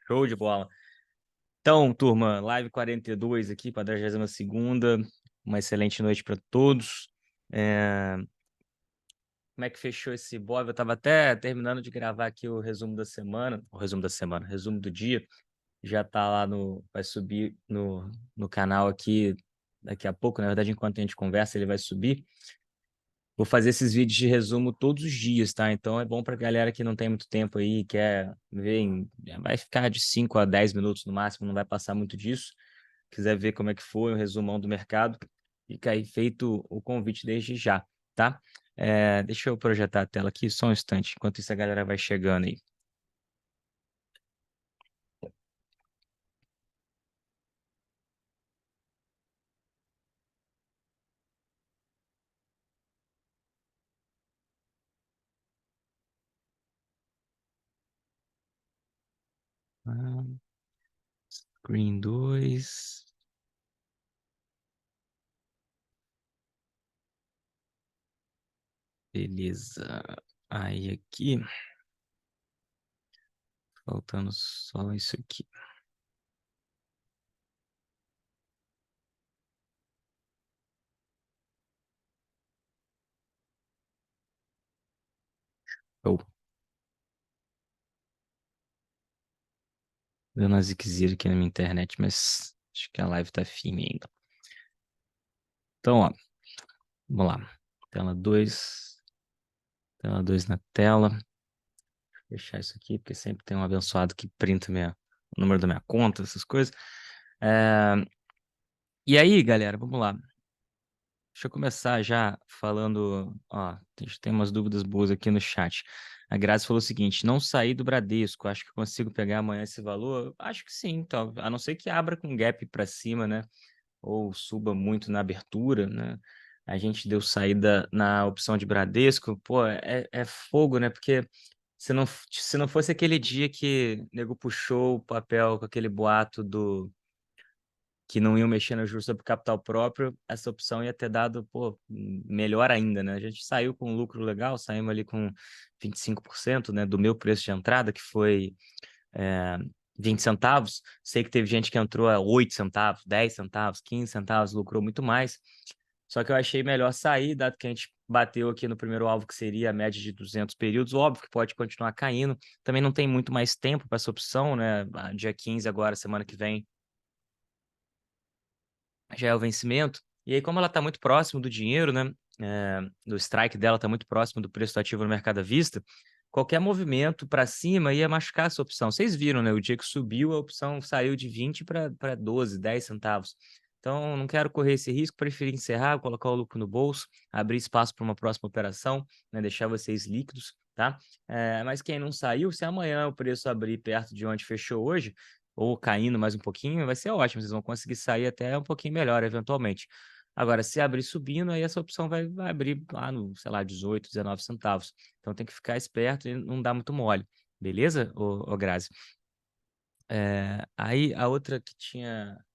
Show de bola. Então, turma, live 42 aqui, 42ª. Uma excelente noite para todos. Como é que fechou esse BOV? Eu estava até terminando de gravar aqui o resumo da semana, resumo do dia. Já está lá vai subir no canal aqui daqui a pouco. Na verdade, enquanto a gente conversa, ele vai subir. Vou fazer esses vídeos de resumo todos os dias, tá? Então é bom para galera que não tem muito tempo aí, quer ver, vai ficar de 5 a 10 minutos no máximo, não vai passar muito disso. Quiser ver como é que foi o resumão do mercado, fica aí feito o convite desde já, tá? Deixa eu projetar a tela aqui só um instante, enquanto isso a galera vai chegando aí. Ah, Screen 2. Beleza. Aí aqui, faltando só isso aqui. Show. Dando uma ziquezira aqui na minha internet, mas acho que a live tá firme ainda. Então, ó, vamos lá. Tela 2. Tela 2 na tela. Vou fechar isso aqui, porque sempre tem um abençoado que printa o número da minha conta, essas coisas. E aí, galera, vamos lá. Deixa eu começar já falando, ó, a gente tem umas dúvidas boas aqui no chat. A Grazi falou o seguinte: não saí do Bradesco, acho que consigo pegar amanhã esse valor? Acho que sim, então, a não ser que abra com gap para cima, né? Ou suba muito na abertura, né? A gente deu saída na opção de Bradesco, pô, é fogo, né? Porque se não fosse aquele dia que o nego puxou o papel com aquele boato que não iam mexer no juros sobre capital próprio, essa opção ia ter dado, pô, melhor ainda, né? A gente saiu com um lucro legal, saímos ali com 25%, né, do meu preço de entrada, que foi 20 centavos. Sei que teve gente que entrou a 8 centavos, 10 centavos, 15 centavos, lucrou muito mais. Só que eu achei melhor sair, dado que a gente bateu aqui no primeiro alvo, que seria a média de 200 períodos. Óbvio que pode continuar caindo. Também não tem muito mais tempo para essa opção, né? Dia 15 agora, semana que vem, já é o vencimento. E aí, como ela está muito próximo do dinheiro, né? Do strike dela está muito próximo do preço do ativo no mercado à vista, qualquer movimento para cima ia machucar essa opção. Vocês viram, né? O dia que subiu, a opção saiu de 20 para 12, 10 centavos. Então, não quero correr esse risco, preferi encerrar, colocar o lucro no bolso, abrir espaço para uma próxima operação, né? Deixar vocês líquidos, tá? Mas quem não saiu, se amanhã o preço abrir perto de onde fechou hoje, ou caindo mais um pouquinho, vai ser ótimo, vocês vão conseguir sair até um pouquinho melhor, eventualmente. Agora, se abrir subindo, aí essa opção vai abrir lá no, sei lá, 18, 19 centavos. Então tem que ficar esperto e não dar muito mole. Beleza, ô Grazi? Aí a outra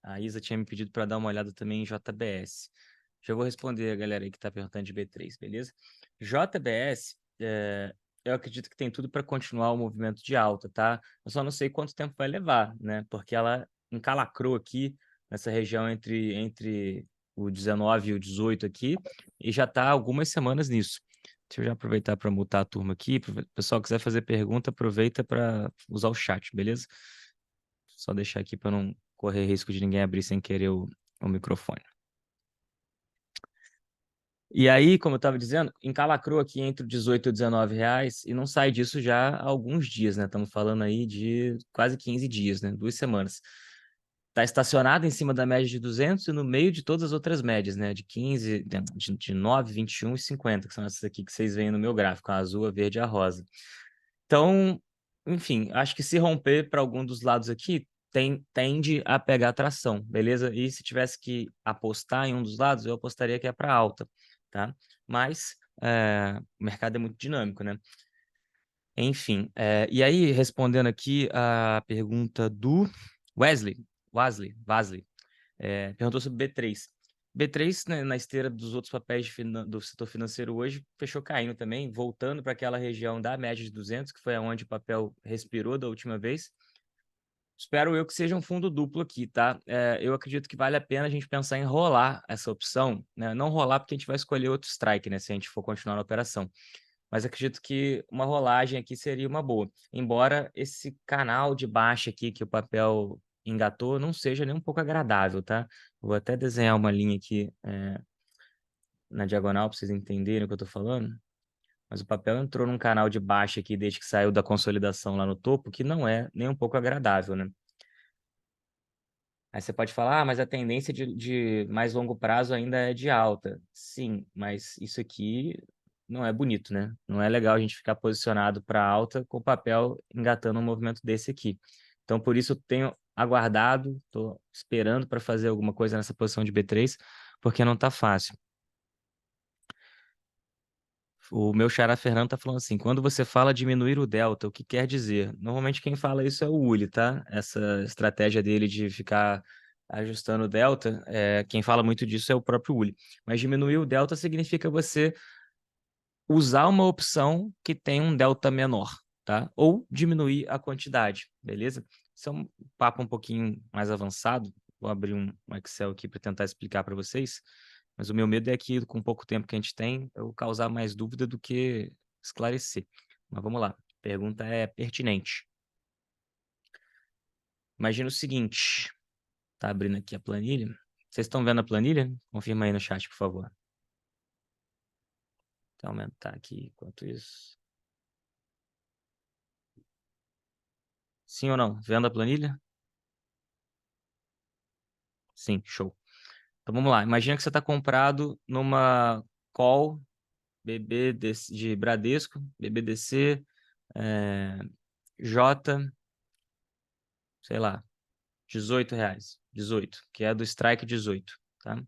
a Isa tinha me pedido para dar uma olhada também em JBS. Já vou responder a galera aí que está perguntando de B3, beleza? JBS, eu acredito que tem tudo para continuar o movimento de alta, tá? Eu só não sei quanto tempo vai levar, né? Porque ela encalacrou aqui nessa região entre o 19 e o 18 aqui e já está algumas semanas nisso. Deixa eu já aproveitar para mutar a turma aqui. O pessoal quiser fazer pergunta, aproveita para usar o chat, beleza? Só deixar aqui para não correr risco de ninguém abrir sem querer o microfone. E aí, como eu estava dizendo, encalacrou aqui entre o 18 e o 19 reais e não sai disso já há alguns dias, né? Estamos falando aí de quase 15 dias, né? 2 semanas. Está estacionado em cima da média de 200 e no meio de todas as outras médias, né? De 15, de 9, 21 e 50, que são essas aqui que vocês veem no meu gráfico, a azul, a verde e a rosa. Então, enfim, acho que se romper para algum dos lados aqui, tende a pegar tração, beleza? E se tivesse que apostar em um dos lados, eu apostaria que é para alta, tá? Mas o mercado é muito dinâmico, né? Enfim, e aí, respondendo aqui a pergunta do Wesley, perguntou sobre B3. B3, né, na esteira dos outros papéis do setor financeiro hoje, fechou caindo também, voltando para aquela região da média de 200, que foi onde o papel respirou da última vez. Espero eu que seja um fundo duplo aqui, tá? Eu acredito que vale a pena a gente pensar em rolar essa opção, né? Não rolar porque a gente vai escolher outro strike, né? Se a gente for continuar na operação. Mas acredito que uma rolagem aqui seria uma boa. Embora esse canal de baixa aqui que o papel engatou não seja nem um pouco agradável, tá? Vou até desenhar uma linha aqui na diagonal para vocês entenderem o que eu tô falando. Mas o papel entrou num canal de baixa aqui desde que saiu da consolidação lá no topo, que não é nem um pouco agradável, né? Aí você pode falar, mas a tendência de mais longo prazo ainda é de alta. Sim, mas isso aqui não é bonito, né? Não é legal a gente ficar posicionado para alta com o papel engatando um movimento desse aqui. Então, por isso, eu tenho aguardado, estou esperando para fazer alguma coisa nessa posição de B3, porque não está fácil. O meu xará Fernando tá falando assim, quando você fala diminuir o delta, o que quer dizer? Normalmente quem fala isso é o Uli, tá? Essa estratégia dele de ficar ajustando o delta, quem fala muito disso é o próprio Uli. Mas diminuir o delta significa você usar uma opção que tem um delta menor, tá? Ou diminuir a quantidade, beleza? Isso é um papo um pouquinho mais avançado. Vou abrir um Excel aqui para tentar explicar para vocês. Mas o meu medo é que, com pouco tempo que a gente tem, eu causar mais dúvida do que esclarecer. Mas vamos lá. A pergunta é pertinente. Imagina o seguinte. Tá abrindo aqui a planilha. Vocês estão vendo a planilha? Confirma aí no chat, por favor. Vou aumentar aqui enquanto isso. Sim ou não? Vendo a planilha? Sim, show. Então vamos lá. Imagina que você está comprado numa call de Bradesco, BBDC, J, sei lá, R$18. 18, que é do strike 18, tá?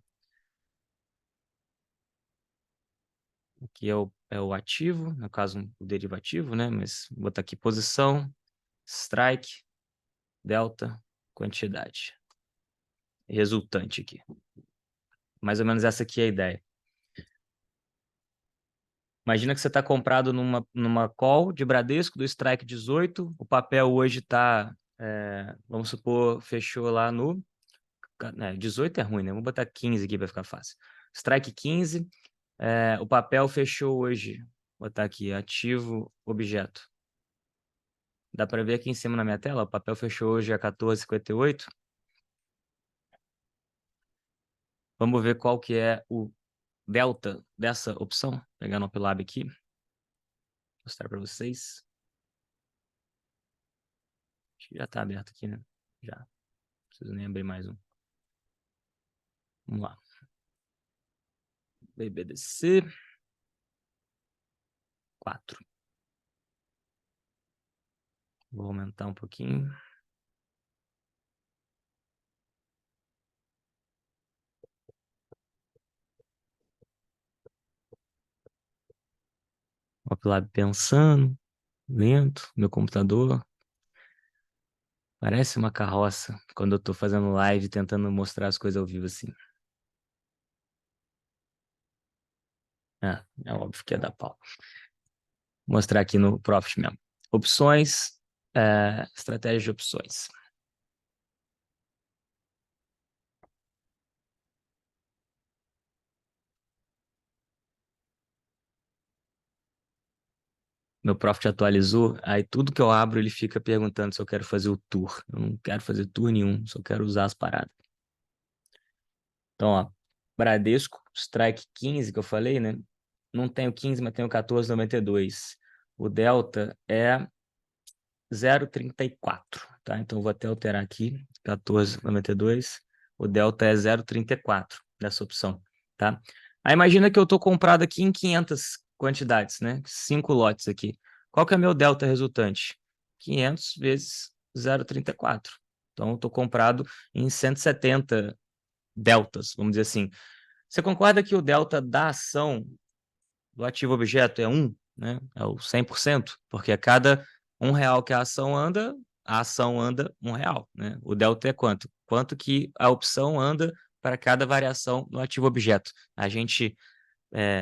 Aqui é o ativo, no caso o derivativo, né? Mas vou botar aqui posição, strike, delta, quantidade. Resultante aqui. Mais ou menos essa aqui é a ideia. Imagina que você está comprado numa call de Bradesco do strike 18, o papel hoje está, vamos supor, fechou lá no... 18 é ruim, né? Vamos botar 15 aqui para ficar fácil. Strike 15, o papel fechou hoje, vou botar aqui, ativo, objeto. Dá para ver aqui em cima na minha tela, o papel fechou hoje a 14,58. Vamos ver qual que é o delta dessa opção. Vou pegar no Opilab aqui, mostrar para vocês. Acho que já está aberto aqui, né? Já. Não preciso nem abrir mais um. Vamos lá. BBDC 4. Vou aumentar um pouquinho. O Opilab pensando, lento, meu computador. Parece uma carroça quando eu tô fazendo live tentando mostrar as coisas ao vivo assim. É óbvio que ia dar pau. Vou mostrar aqui no Profit mesmo. Opções, estratégia de opções. Meu Profit atualizou, aí tudo que eu abro ele fica perguntando se eu quero fazer o tour. Eu não quero fazer tour nenhum, só quero usar as paradas. Então, ó, Bradesco, strike 15 que eu falei, né? Não tenho 15, mas tenho 14,92. O delta é 0,34, tá? Então, vou até alterar aqui, 14,92. O delta é 0,34 dessa opção, tá? Aí, imagina que eu estou comprado aqui em 500 quantidades, né? 5 lotes aqui. Qual que é meu delta resultante? 500 vezes 0,34. Então, eu estou comprado em 170 deltas, vamos dizer assim. Você concorda que o delta da ação do ativo objeto é 1, né? É o 100%, porque a cada R$1 que a ação anda R$1, né? O delta é quanto? Quanto que a opção anda para cada variação no ativo objeto. A gente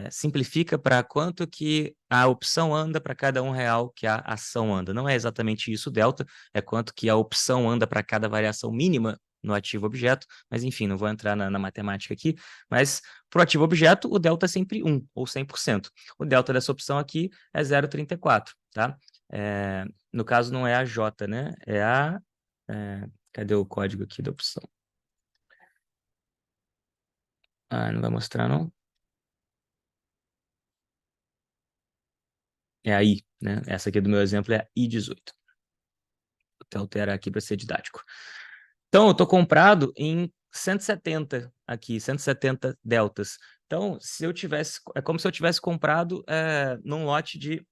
simplifica para quanto que a opção anda para cada R$ 1 que a ação anda. Não é exatamente isso o delta, é quanto que a opção anda para cada variação mínima no ativo objeto, mas enfim, não vou entrar na matemática aqui, mas para o ativo objeto, o delta é sempre 1, ou 100%. O delta dessa opção aqui é 0,34, tá? No caso, não é a J, né? Cadê o código aqui da opção? Não vai mostrar, não? É a I, né? Essa aqui do meu exemplo é a I18. Vou até alterar aqui para ser didático. Então, eu estou comprado em 170 aqui, 170 deltas. Então, é como se eu tivesse comprado num lote de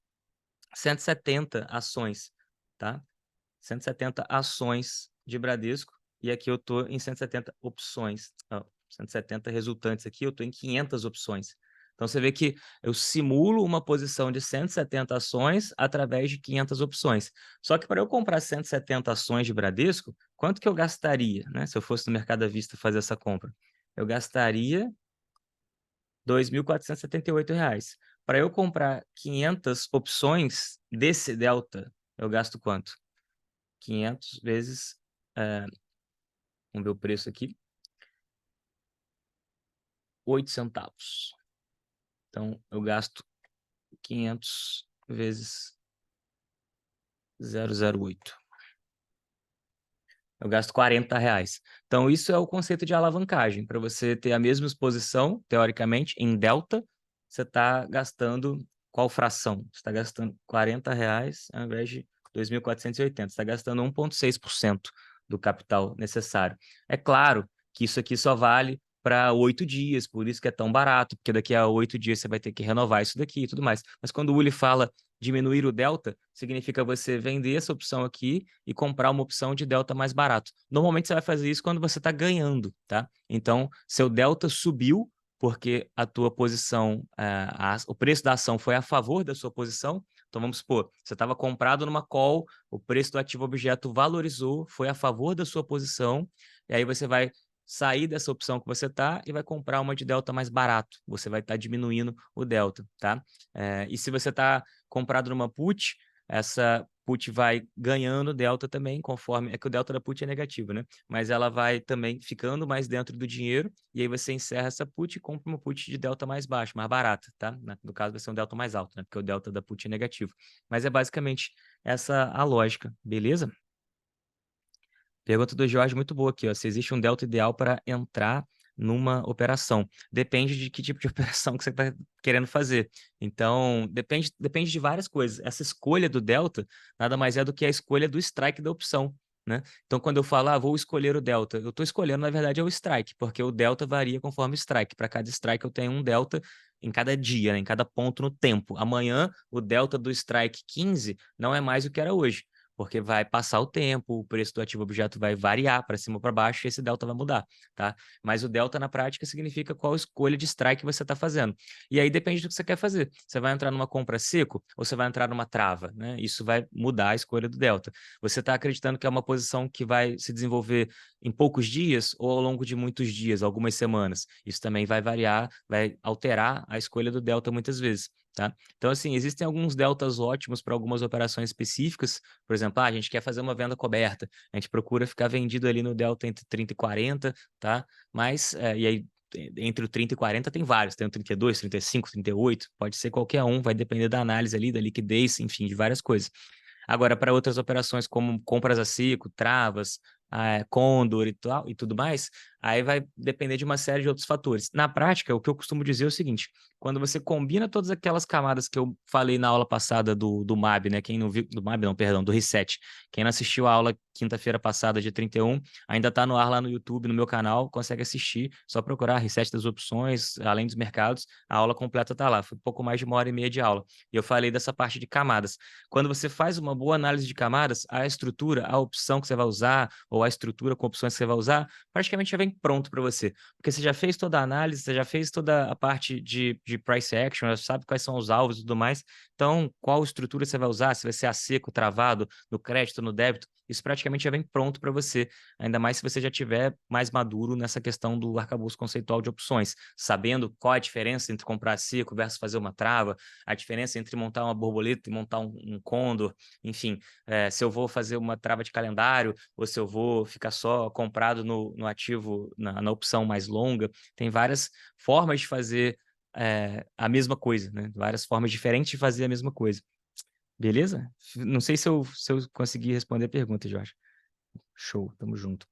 170 ações, tá? 170 ações de Bradesco, e aqui eu estou em 170 opções. 170 resultantes aqui, eu estou em 500 opções. Então, você vê que eu simulo uma posição de 170 ações através de 500 opções. Só que para eu comprar 170 ações de Bradesco, quanto que eu gastaria, né? Se eu fosse no Mercado à Vista fazer essa compra? Eu gastaria R$ 2.478. Para eu comprar 500 opções desse delta, eu gasto quanto? 500 vezes, vamos ver o preço aqui, 8 centavos. Então, eu gasto 500 vezes 0,08. Eu gasto R$ 40. Então, isso é o conceito de alavancagem. Para você ter a mesma exposição, teoricamente, em delta, você está gastando qual fração? Você está gastando R$ 40 ao invés de 2.480. Você está gastando 1,6% do capital necessário. É claro que isso aqui só vale para 8 dias, por isso que é tão barato, porque daqui a 8 dias você vai ter que renovar isso daqui e tudo mais. Mas quando o Uli fala diminuir o delta, significa você vender essa opção aqui e comprar uma opção de delta mais barato. Normalmente você vai fazer isso quando você está ganhando, tá? Então, seu delta subiu porque a tua posição, o preço da ação foi a favor da sua posição. Então, vamos supor, você estava comprado numa call, o preço do ativo objeto valorizou, foi a favor da sua posição, e aí você vai sair dessa opção que você está e vai comprar uma de delta mais barato. Você vai estar diminuindo o delta, tá? E se você está comprado numa put, essa put vai ganhando delta também, conforme... É que o delta da put é negativo, né? Mas ela vai também ficando mais dentro do dinheiro, e aí você encerra essa put e compra uma put de delta mais baixo, mais barata, tá? No caso, vai ser um delta mais alto, né? Porque o delta da put é negativo. Mas é basicamente essa a lógica, beleza? Pergunta do Jorge muito boa aqui, ó. Se existe um delta ideal para entrar numa operação. Depende de que tipo de operação que você está querendo fazer. Então, depende de várias coisas. Essa escolha do delta nada mais é do que a escolha do strike da opção, né? Então, quando eu falo, vou escolher o delta, eu estou escolhendo, na verdade, é o strike, porque o delta varia conforme o strike. Para cada strike, eu tenho um delta em cada dia, né? Em cada ponto no tempo. Amanhã, o delta do strike 15 não é mais o que era hoje, porque vai passar o tempo, o preço do ativo objeto vai variar para cima ou para baixo e esse delta vai mudar, tá? Mas o delta na prática significa qual escolha de strike você está fazendo. E aí depende do que você quer fazer. Você vai entrar numa compra seco ou você vai entrar numa trava, né? Isso vai mudar a escolha do delta. Você está acreditando que é uma posição que vai se desenvolver em poucos dias ou ao longo de muitos dias, algumas semanas? Isso também vai variar, vai alterar a escolha do delta muitas vezes. Tá? Então, assim, existem alguns deltas ótimos para algumas operações específicas. Por exemplo, a gente quer fazer uma venda coberta, a gente procura ficar vendido ali no delta entre 30 e 40, tá? Mas, e aí, entre o 30 e 40 tem vários, tem o 32, 35, 38, pode ser qualquer um, vai depender da análise ali, da liquidez, enfim, de várias coisas. Agora, para outras operações como compras a seco, travas, Condor e tudo mais, aí vai depender de uma série de outros fatores. Na prática, o que eu costumo dizer é o seguinte: quando você combina todas aquelas camadas que eu falei na aula passada do MAB, né? Quem não viu, do MAB não, perdão, do Reset. Quem não assistiu a aula quinta-feira passada, dia 31, ainda está no ar lá no YouTube, no meu canal, consegue assistir, só procurar Reset das opções, além dos mercados, a aula completa está lá. Foi um pouco mais de 1h30 de aula. E eu falei dessa parte de camadas. Quando você faz uma boa análise de camadas, a estrutura, a opção que você vai usar, ou a estrutura com opções que você vai usar, praticamente já vem pronto para você, porque você já fez toda a análise, você já fez toda a parte de price action, já sabe quais são os alvos e tudo mais. Então, qual estrutura você vai usar, se vai ser a seco, travado, no crédito, no débito, isso praticamente já vem pronto para você, ainda mais se você já tiver mais maduro nessa questão do arcabouço conceitual de opções, sabendo qual é a diferença entre comprar seco versus fazer uma trava, a diferença entre montar uma borboleta e montar um condor, enfim, se eu vou fazer uma trava de calendário ou se eu vou ficar só comprado no ativo, na opção mais longa. Tem várias formas de fazer a mesma coisa, né? Várias formas diferentes de fazer a mesma coisa. Beleza? Não sei se eu consegui responder a pergunta, Jorge. Show, tamo junto.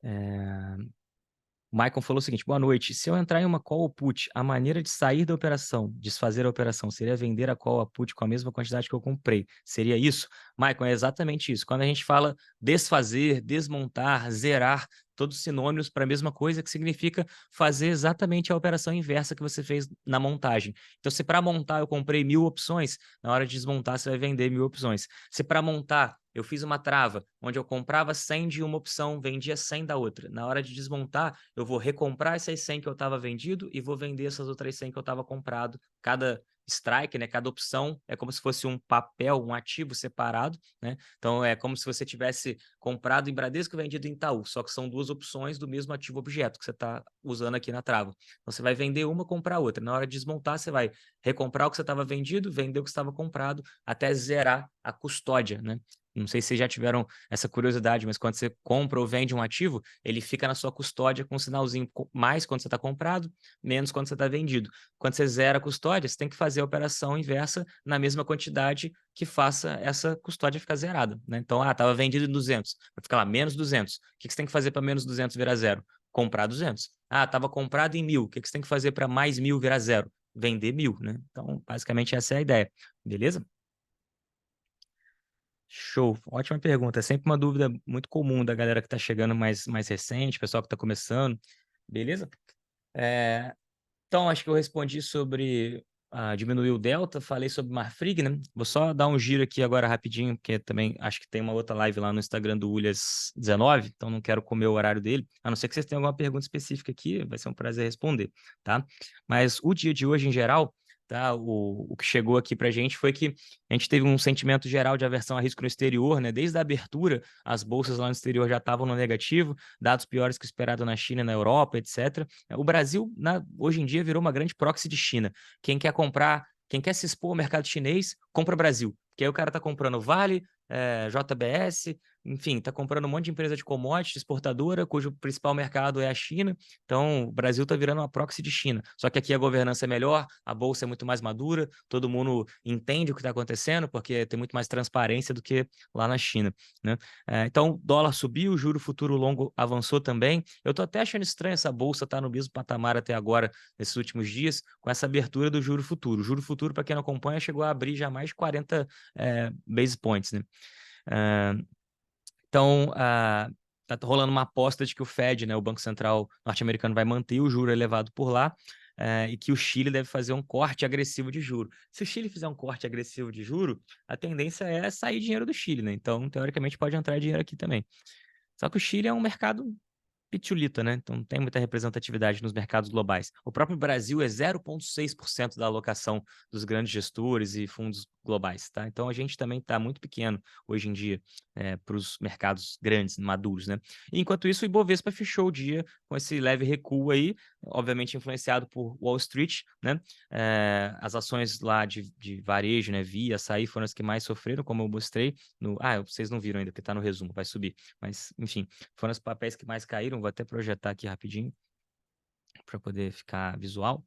O Michael falou o seguinte: boa noite. Se eu entrar em uma call ou put, a maneira de sair da operação, desfazer a operação, seria vender a call ou a put com a mesma quantidade que eu comprei. Seria isso? Michael, é exatamente isso. Quando a gente fala desfazer, desmontar, zerar, todos sinônimos para a mesma coisa, que significa fazer exatamente a operação inversa que você fez na montagem. Então, se para montar eu comprei 1000 opções, na hora de desmontar você vai vender 1000 opções. Se para montar eu fiz uma trava, onde eu comprava 100 de uma opção, vendia 100 da outra. Na hora de desmontar, eu vou recomprar essas 100 que eu estava vendido e vou vender essas outras 100 que eu estava comprado. Cada strike, né, cada opção é como se fosse um papel, um ativo separado, né? Então é como se você tivesse comprado em Bradesco e vendido em Itaú, só que são duas opções do mesmo ativo objeto que você está usando aqui na trava. Então você vai vender uma, comprar outra. Na hora de desmontar, você vai recomprar o que você estava vendido, vender o que estava comprado, até zerar a custódia, né? Não sei se vocês já tiveram essa curiosidade, mas quando você compra ou vende um ativo, ele fica na sua custódia com um sinalzinho mais quando você está comprado, menos quando você está vendido. Quando você zera a custódia, você tem que fazer a operação inversa na mesma quantidade que faça essa custódia ficar zerada, né? Então, estava vendido em 200, vai ficar lá menos 200. O que você tem que fazer para menos 200 virar zero? Comprar 200. Estava comprado em 1000. O que você tem que fazer para mais 1000 virar zero? Vender 1000, né? Então, basicamente, essa é a ideia. Beleza? Show, ótima pergunta. É sempre uma dúvida muito comum da galera que está chegando mais recente, pessoal que está começando, beleza? Então, acho que eu respondi sobre diminuir o delta, falei sobre Marfrig, né? Vou só dar um giro aqui agora rapidinho, porque também acho que tem uma outra live lá no Instagram do Ulhas 19, então não quero comer o horário dele, a não ser que vocês tenham alguma pergunta específica aqui, vai ser um prazer responder, tá? Mas o dia de hoje, em geral, tá? O que chegou aqui pra gente foi que a gente teve um sentimento geral de aversão a risco no exterior, né? Desde a abertura, as bolsas lá no exterior já estavam no negativo, dados piores que o esperado na China e na Europa, etc. O Brasil, hoje em dia, virou uma grande proxy de China. Quem quer comprar, quem quer se expor ao mercado chinês, compra Brasil. Porque aí o cara está comprando Vale, JBS, enfim, está comprando um monte de empresa de commodity, exportadora, cujo principal mercado é a China. Então, o Brasil está virando uma proxy de China. Só que aqui a governança é melhor, a bolsa é muito mais madura, todo mundo entende o que está acontecendo, porque tem muito mais transparência do que lá na China, né? Então, dólar subiu, juro futuro longo avançou também. Eu estou até achando estranho essa bolsa estar no mesmo patamar até agora, nesses últimos dias, com essa abertura do juro futuro. O juro futuro, para quem não acompanha, chegou a abrir já mais de 40 base points, né? Então, tá rolando uma aposta de que o Fed, né, o Banco Central norte-americano, vai manter o juro elevado por lá, e que o Chile deve fazer um corte agressivo de juro. Se o Chile fizer um corte agressivo de juro, a tendência é sair dinheiro do Chile, né? Então, teoricamente, pode entrar dinheiro aqui também. Só que o Chile é um mercado pitulita, né? Então não tem muita representatividade nos mercados globais. O próprio Brasil é 0,6% da alocação dos grandes gestores e fundos globais, tá? Então a gente também está muito pequeno hoje em dia para os mercados grandes, maduros, né? E, enquanto isso, o Ibovespa fechou o dia com esse leve recuo aí, obviamente influenciado por Wall Street, né? As ações lá de varejo, né? Via, Açaí foram as que mais sofreram, como eu mostrei no... vocês não viram ainda, porque está no resumo, vai subir. Mas, enfim, foram os papéis que mais caíram. Vou até projetar aqui rapidinho para poder ficar visual.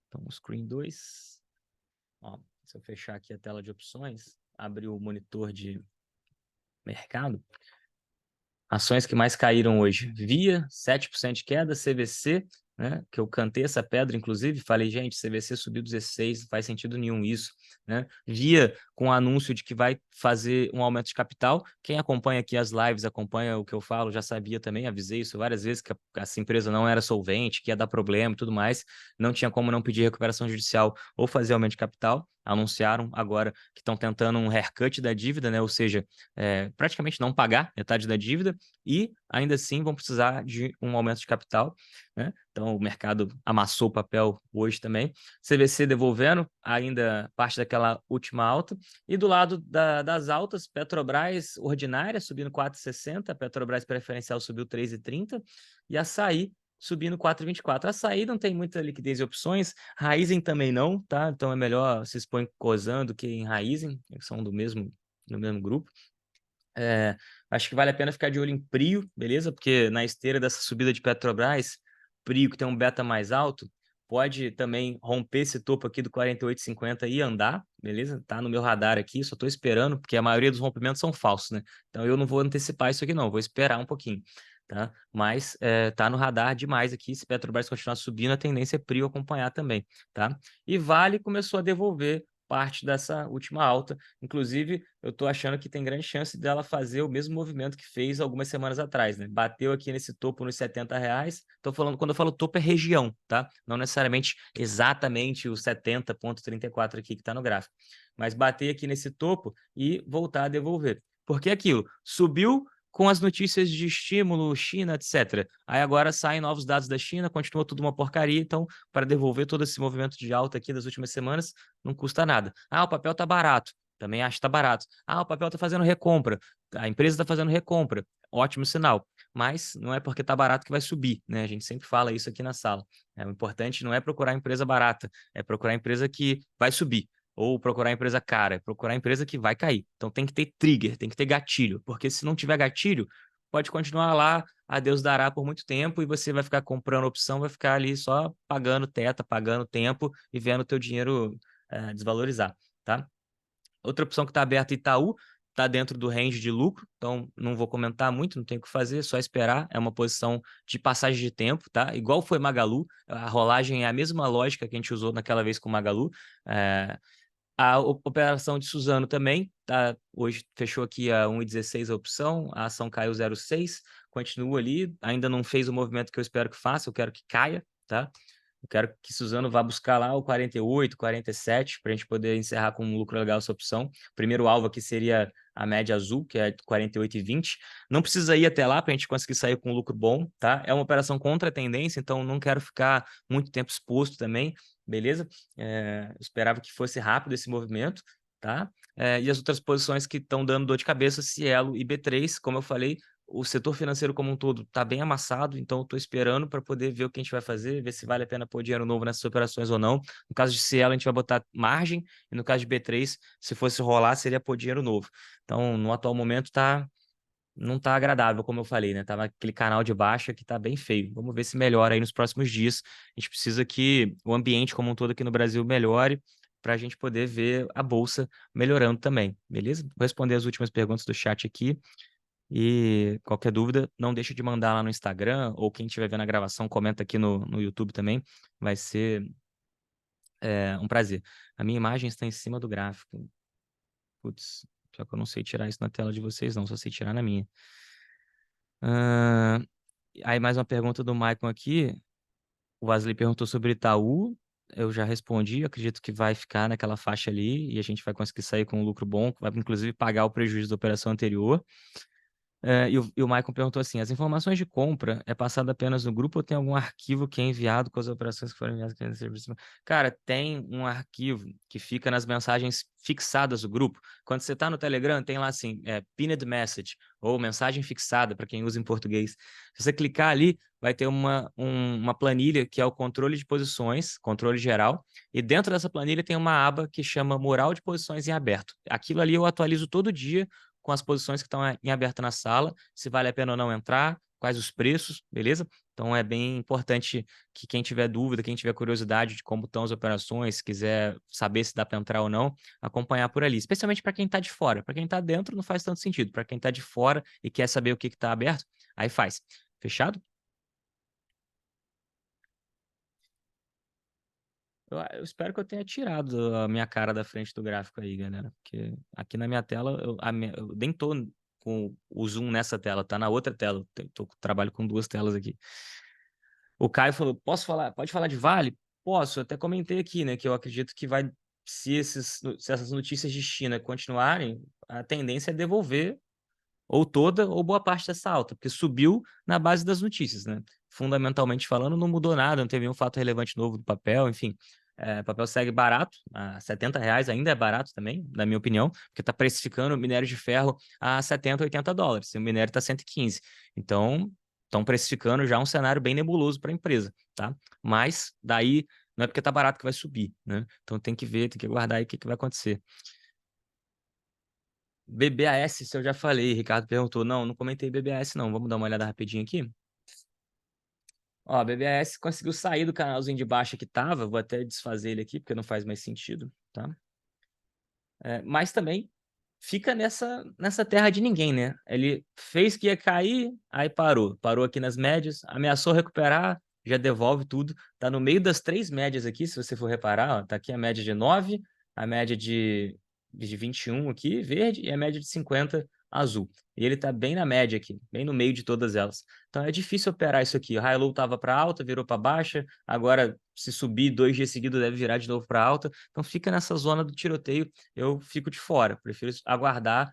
Então, o Screen 2. Ó, se eu fechar aqui a tela de opções, abrir o monitor de mercado. Ações que mais caíram hoje. Via, 7% de queda. CVC, né, que eu cantei essa pedra, inclusive, falei, gente, CVC subiu 16, não faz sentido nenhum isso, né? Via com o anúncio de que vai fazer um aumento de capital. Quem acompanha aqui as lives, acompanha o que eu falo, já sabia também, avisei isso várias vezes, que essa empresa não era solvente, que ia dar problema e tudo mais, não tinha como não pedir recuperação judicial ou fazer aumento de capital. anunciaram agora que estão tentando um haircut da dívida, né? Ou seja, praticamente não pagar metade da dívida e ainda assim vão precisar de um aumento de capital, né? Então o mercado amassou o papel hoje também. CVC devolvendo ainda parte daquela última alta. E do lado das altas, Petrobras ordinária subindo 4,60, Petrobras preferencial subiu 3,30 e Açaí subindo 4,24. Açaí não tem muita liquidez e opções, Raizen também não, tá? Então é melhor se expor em Cosan do que em Raizen, que são do mesmo grupo. Acho que vale a pena ficar de olho em Prio, beleza? Porque na esteira dessa subida de Petrobras, Prio, que tem um beta mais alto, pode também romper esse topo aqui do 48,50 e andar, beleza? Tá no meu radar aqui, só tô esperando, porque a maioria dos rompimentos são falsos, né? Então eu não vou antecipar isso aqui não, vou esperar um pouquinho, tá? Mas tá no radar demais aqui, se Petrobras continuar subindo, a tendência é Prio acompanhar também, tá? E Vale começou a devolver parte dessa última alta. Inclusive, eu estou achando que tem grande chance dela fazer o mesmo movimento que fez algumas semanas atrás, né? Bateu aqui nesse topo nos R$ 70. Tô falando, quando eu falo topo, é região, tá? Não necessariamente exatamente o 70,34 aqui que está no gráfico. Mas bater aqui nesse topo e voltar a devolver. Porque aquilo subiu com as notícias de estímulo, China, etc. Aí agora saem novos dados da China, continua tudo uma porcaria, então, para devolver todo esse movimento de alta aqui das últimas semanas, não custa nada. Ah, o papel tá barato. Também acho que tá barato. Ah, o papel tá fazendo recompra. A empresa tá fazendo recompra. Ótimo sinal. Mas não é porque tá barato que vai subir, né? A gente sempre fala isso aqui na sala. O importante não é procurar empresa barata, é procurar empresa que vai subir. Ou procurar empresa cara, é procurar empresa que vai cair. Então tem que ter trigger, tem que ter gatilho. Porque se não tiver gatilho, pode continuar lá, a Deus dará por muito tempo e você vai ficar comprando opção, vai ficar ali só pagando teta, pagando tempo e vendo o teu dinheiro desvalorizar, tá? Outra opção que está aberta, Itaú, está dentro do range de lucro, então não vou comentar muito, não tem o que fazer, só esperar. É uma posição de passagem de tempo, tá? Igual foi Magalu, a rolagem é a mesma lógica que a gente usou naquela vez com Magalu. A operação de Suzano também, tá? Hoje fechou aqui a 1,16 a opção, a ação caiu 0,6, continua ali, ainda não fez o movimento que eu espero que faça, eu quero que caia, tá? Eu quero que Suzano vá buscar lá o 48, 47, para a gente poder encerrar com um lucro legal essa opção. O primeiro alvo aqui seria a média azul, que é 48,20. Não precisa ir até lá para a gente conseguir sair com um lucro bom, tá? É uma operação contra a tendência, então não quero ficar muito tempo exposto também, beleza? Esperava que fosse rápido esse movimento, tá? E as outras posições que estão dando dor de cabeça, Cielo e B3, como eu falei, o setor financeiro como um todo está bem amassado, então estou esperando para poder ver o que a gente vai fazer, ver se vale a pena pôr dinheiro novo nessas operações ou não. No caso de Cielo, a gente vai botar margem, e no caso de B3, se fosse rolar, seria pôr dinheiro novo. Então, no atual momento, não tá agradável, como eu falei, né? Tava aquele canal de baixa que tá bem feio. Vamos ver se melhora aí nos próximos dias. A gente precisa que o ambiente como um todo aqui no Brasil melhore para a gente poder ver a bolsa melhorando também, beleza? Vou responder as últimas perguntas do chat aqui. E qualquer dúvida, não deixa de mandar lá no Instagram, ou quem estiver vendo a gravação, comenta aqui no YouTube também. Vai ser um prazer. A minha imagem está em cima do gráfico. Putz, só que eu não sei tirar isso na tela de vocês, não, só sei tirar na minha. Aí mais uma pergunta do Maicon aqui. O Wesley perguntou sobre Itaú. Eu já respondi, acredito que vai ficar naquela faixa ali e a gente vai conseguir sair com um lucro bom, vai inclusive pagar o prejuízo da operação anterior. E o Maicon perguntou assim: as informações de compra é passada apenas no grupo ou tem algum arquivo que é enviado com as operações que foram enviadas aqui no serviço? Cara, tem um arquivo que fica nas mensagens fixadas do grupo. Quando você está no Telegram, tem lá assim, pinned message, ou mensagem fixada, para quem usa em português. Se você clicar ali, vai ter uma planilha que é o controle de posições, controle geral, e dentro dessa planilha tem uma aba que chama mural de posições em aberto. Aquilo ali eu atualizo todo dia com as posições que estão em aberto na sala, se vale a pena ou não entrar, quais os preços, beleza? Então é bem importante que quem tiver dúvida, quem tiver curiosidade de como estão as operações, quiser saber se dá para entrar ou não, acompanhar por ali. Especialmente para quem está de fora. Para quem está dentro não faz tanto sentido. Para quem está de fora e quer saber o que está aberto, aí faz. Fechado? Eu espero que eu tenha tirado a minha cara da frente do gráfico aí, galera. Porque aqui na minha tela, eu nem tô com o zoom nessa tela, tá na outra tela. Trabalho com duas telas aqui. O Caio falou: posso falar? Pode falar de Vale? Posso, eu até comentei aqui, né? Que eu acredito que vai se essas notícias de China continuarem, a tendência é devolver ou toda ou boa parte dessa alta, porque subiu na base das notícias, né? Fundamentalmente falando, não mudou nada, não teve nenhum fato relevante novo do papel, enfim. O papel segue barato, a R$ 70 ainda é barato também, na minha opinião, porque está precificando o minério de ferro a 70, US$ 80, e o minério está 115. Então, estão precificando já um cenário bem nebuloso para a empresa, tá? Mas, daí, não é porque está barato que vai subir, né? Então, tem que ver, tem que aguardar aí o que vai acontecer. BBAS, se eu já falei, Ricardo perguntou. Não comentei BBAS não, vamos dar uma olhada rapidinho aqui. Ó, a BBAS conseguiu sair do canalzinho de baixo que tava, vou até desfazer ele aqui, porque não faz mais sentido, tá? Mas também fica nessa terra de ninguém, né? Ele fez que ia cair, aí parou aqui nas médias, ameaçou recuperar, já devolve tudo, tá no meio das 3 médias aqui, se você for reparar, ó, tá aqui a média de 9, a média de 21 aqui, verde, e a média de 50, azul. E ele tá bem na média aqui, bem no meio de todas elas. Então é difícil operar isso aqui. O high low tava para alta, virou para baixa, agora se subir 2 dias seguidos deve virar de novo para alta. Então fica nessa zona do tiroteio, eu fico de fora, prefiro aguardar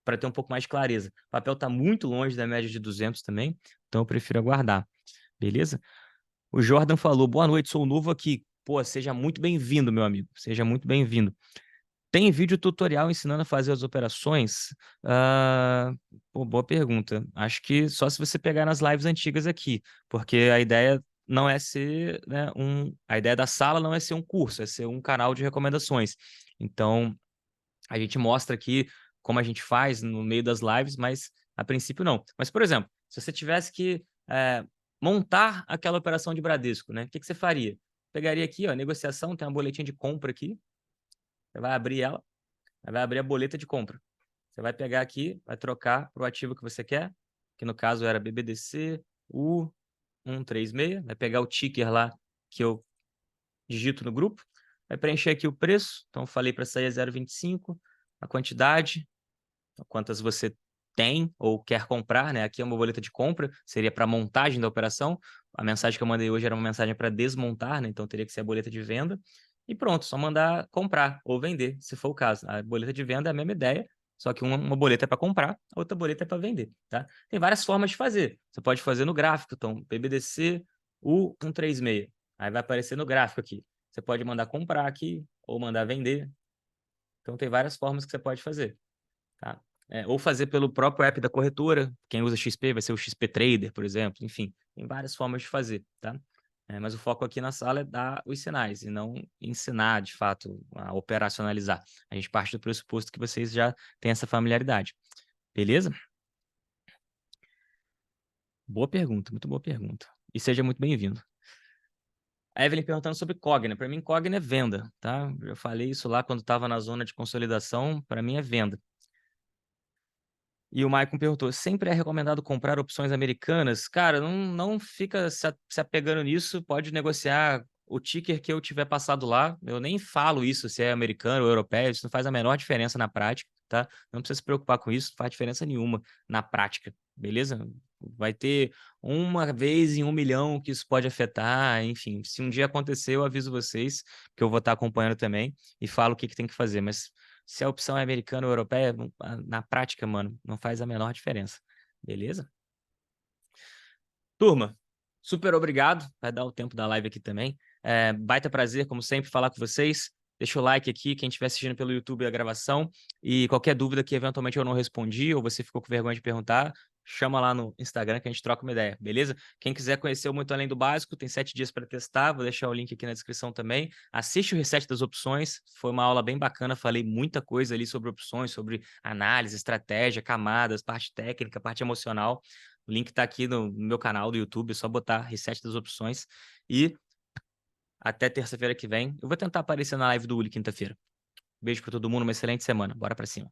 para ter um pouco mais de clareza. O papel está muito longe da média de 200 também, então eu prefiro aguardar, beleza? O Jordan falou, boa noite, sou novo aqui. Pô, seja muito bem-vindo, meu amigo, seja muito bem-vindo. Tem vídeo tutorial ensinando a fazer as operações? Pô, boa pergunta. Acho que só se você pegar nas lives antigas aqui, porque a ideia não é ser, né, a ideia da sala não é ser um curso, é ser um canal de recomendações. Então, a gente mostra aqui como a gente faz no meio das lives, mas a princípio não. Mas, por exemplo, se você tivesse que montar aquela operação de Bradesco, né? O que você faria? Pegaria aqui, ó, negociação, tem uma boletinha de compra aqui, você vai abrir ela, vai abrir a boleta de compra. Você vai pegar aqui, vai trocar para o ativo que você quer, que no caso era BBDC U136, vai pegar o ticker lá que eu digito no grupo, vai preencher aqui o preço, então eu falei para sair a 0,25, a quantidade, quantas você tem ou quer comprar, né? Aqui é uma boleta de compra, seria para montagem da operação. A mensagem que eu mandei hoje era uma mensagem para desmontar, né? Então teria que ser a boleta de venda. E pronto, só mandar comprar ou vender, se for o caso. A boleta de venda é a mesma ideia, só que uma boleta é para comprar, a outra boleta é para vender, tá? Tem várias formas de fazer. Você pode fazer no gráfico, então, BBDC U136. Aí vai aparecer no gráfico aqui. Você pode mandar comprar aqui ou mandar vender. Então tem várias formas que você pode fazer, tá? Ou fazer pelo próprio app da corretora. Quem usa XP vai ser o XP Trader, por exemplo. Enfim, tem várias formas de fazer, tá? Mas o foco aqui na sala é dar os sinais e não ensinar, de fato, a operacionalizar. A gente parte do pressuposto que vocês já têm essa familiaridade. Beleza? Boa pergunta, muito boa pergunta. E seja muito bem-vindo. A Evelyn perguntando sobre Cogna. Para mim, Cogna é venda, tá? Eu falei isso lá quando estava na zona de consolidação. Para mim, é venda. E o Maicon perguntou: sempre é recomendado comprar opções americanas? Cara, não fica se apegando nisso, pode negociar o ticker que eu tiver passado lá. Eu nem falo isso se é americano ou europeu, isso não faz a menor diferença na prática, tá? Não precisa se preocupar com isso, não faz diferença nenhuma na prática, beleza? Vai ter uma vez em 1 milhão que isso pode afetar, enfim. Se um dia acontecer, eu aviso vocês, que eu vou estar acompanhando também e falo o que tem que fazer, mas se a opção é americana ou europeia, na prática, mano, não faz a menor diferença. Beleza? Turma, super obrigado. Vai dar o tempo da live aqui também. Baita prazer, como sempre, falar com vocês. Deixa o like aqui, quem estiver assistindo pelo YouTube a gravação. E qualquer dúvida que eventualmente eu não respondi ou você ficou com vergonha de perguntar, chama lá no Instagram que a gente troca uma ideia, beleza? Quem quiser conhecer o Muito Além do Básico, tem 7 dias para testar, vou deixar o link aqui na descrição também. Assiste o reset das opções, foi uma aula bem bacana, falei muita coisa ali sobre opções, sobre análise, estratégia, camadas, parte técnica, parte emocional. O link está aqui no meu canal do YouTube, é só botar reset das opções. E até terça-feira que vem. Eu vou tentar aparecer na live do Uli quinta-feira. Beijo para todo mundo, uma excelente semana. Bora para cima.